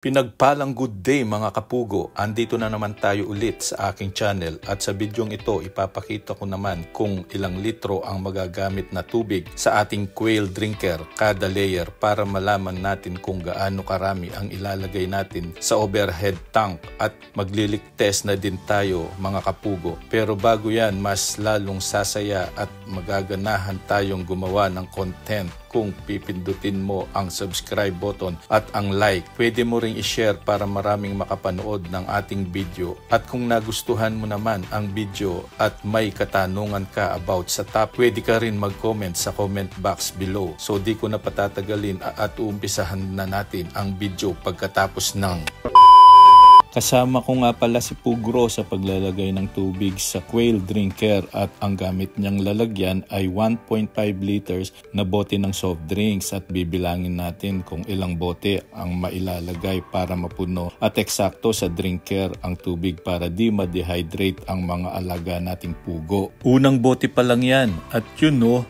Pinagpalang good day mga kapugo, andito na naman tayo ulit sa aking channel at sa bidyong ito ipapakita ko naman kung ilang litro ang magagamit na tubig sa ating quail drinker kada layer para malaman natin kung gaano karami ang ilalagay natin sa overhead tank at maglilik test na din tayo mga kapugo. Pero bago yan, mas lalong sasaya at magaganahan tayong gumawa ng content kung pipindutin mo ang subscribe button at ang like. Pwede mo ring i-share para maraming makapanood ng ating video. At kung nagustuhan mo naman ang video at may katanungan ka about sa top, pwede ka rin mag-comment sa comment box below. So di ko na patatagalin at uumpisahan na natin ang video pagkatapos ng... Kasama ko nga pala si Pugro sa paglalagay ng tubig sa quail drinker at ang gamit niyang lalagyan ay 1.5 liters na bote ng soft drinks at bibilangin natin kung ilang bote ang mailalagay para mapuno at eksakto sa drinker ang tubig para di ma-dehydrate ang mga alaga nating pugo. Unang bote pa lang yan at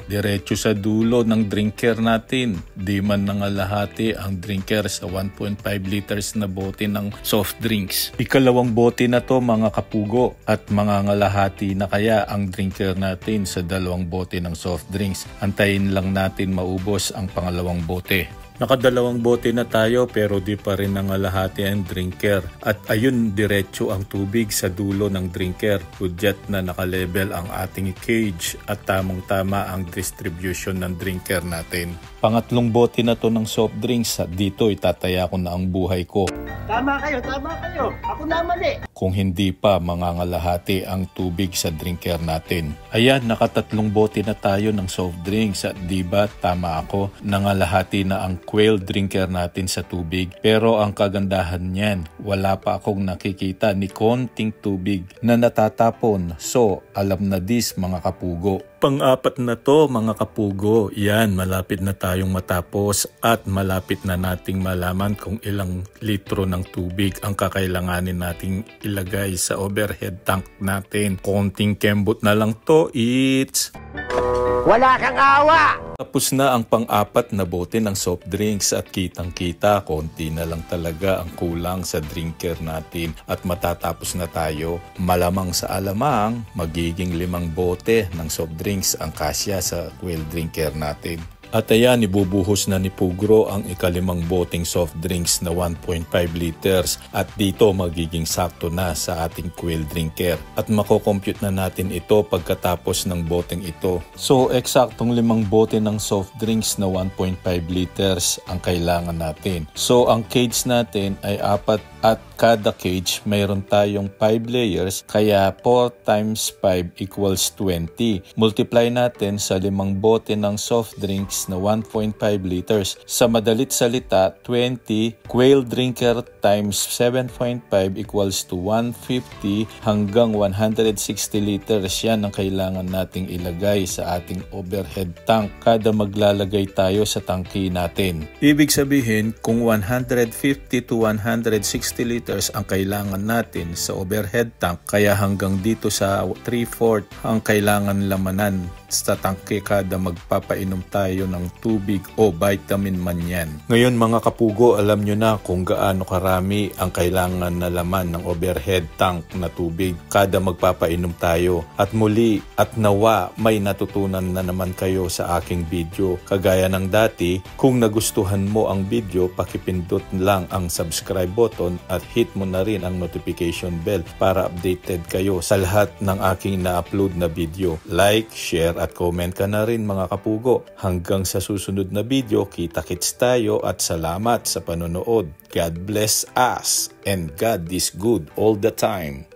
diretso sa dulo ng drinker natin. Di man nangalahati ang drinker sa 1.5 liters na bote ng soft drinks. Ikalawang bote na to mga kapugo at mangangalahati na kaya ang drinker natin sa dalawang bote ng soft drinks. Antayin lang natin maubos ang pangalawang bote. Nakadalawang bote na tayo pero di pa rin nangalahati ang drinker at ayun diretso ang tubig sa dulo ng drinker. Hudyat na nakalevel ang ating cage at tamang-tama ang distribution ng drinker natin. Pangatlong bote na to ng soft drinks at dito itataya ko na ang buhay ko. Tama kayo. Ako na mali. Kung hindi pa mangangalahati ang tubig sa drinker natin. Ayan, nakatatlong bote na tayo ng soft drinks at diba tama ako, nangalahati na ang quail drinker natin sa tubig. Pero ang kagandahan niyan, wala pa akong nakikita ni konting tubig na natatapon. So, alam na this mga kapugo. Pang-apat na to mga kapugo, yan malapit na tayong matapos at malapit na nating malaman kung ilang litro ng tubig ang kakailanganin nating ilagay sa overhead tank natin. Konting kembot na lang to, it's... Wala kang awa! Tapos na ang pang-apat na bote ng soft drinks at kitang-kita, konti na lang talaga ang kulang sa drinker natin at matatapos na tayo. Malamang sa alamang, magiging 5 bote ng soft drinks ang kasya sa quail drinker natin. At ayan, ibubuhos na ni Pugro ang ikalimang boteng soft drinks na 1.5 liters at dito magiging sakto na sa ating quail drinker. At makocompute na natin ito pagkatapos ng boteng ito. So, eksaktong 5 bote ng soft drinks na 1.5 liters ang kailangan natin. So, ang cage natin ay 4 at kada cage mayroon tayong 5 layers kaya 4 times 5 equals 20. Multiply natin sa 5 bote ng soft drinks na 1.5 liters. Sa madalit salita, 20 quail drinker times 7.5 equals to 150 hanggang 160 liters. Yan ang kailangan nating ilagay sa ating overhead tank kada maglalagay tayo sa tangki natin. Ibig sabihin, kung 150 to 160 liters ang kailangan natin sa overhead tank, kaya hanggang dito sa 3/4 ang kailangan lamanan sa tangke kada magpapainom tayo ng tubig o vitamin man yan. Ngayon mga kapugo, alam nyo na kung gaano karami ang kailangan na laman ng overhead tank na tubig kada magpapainom tayo. At muli at nawa may natutunan na naman kayo sa aking video. Kagaya ng dati, kung nagustuhan mo ang video, pakipindot lang ang subscribe button at hit mo na rin ang notification bell para updated kayo sa lahat ng aking na-upload na video. Like, share at comment ka na rin mga kapugo. Hanggang sa susunod na video, kita-kits tayo at salamat sa panonood. God bless us and God is good all the time.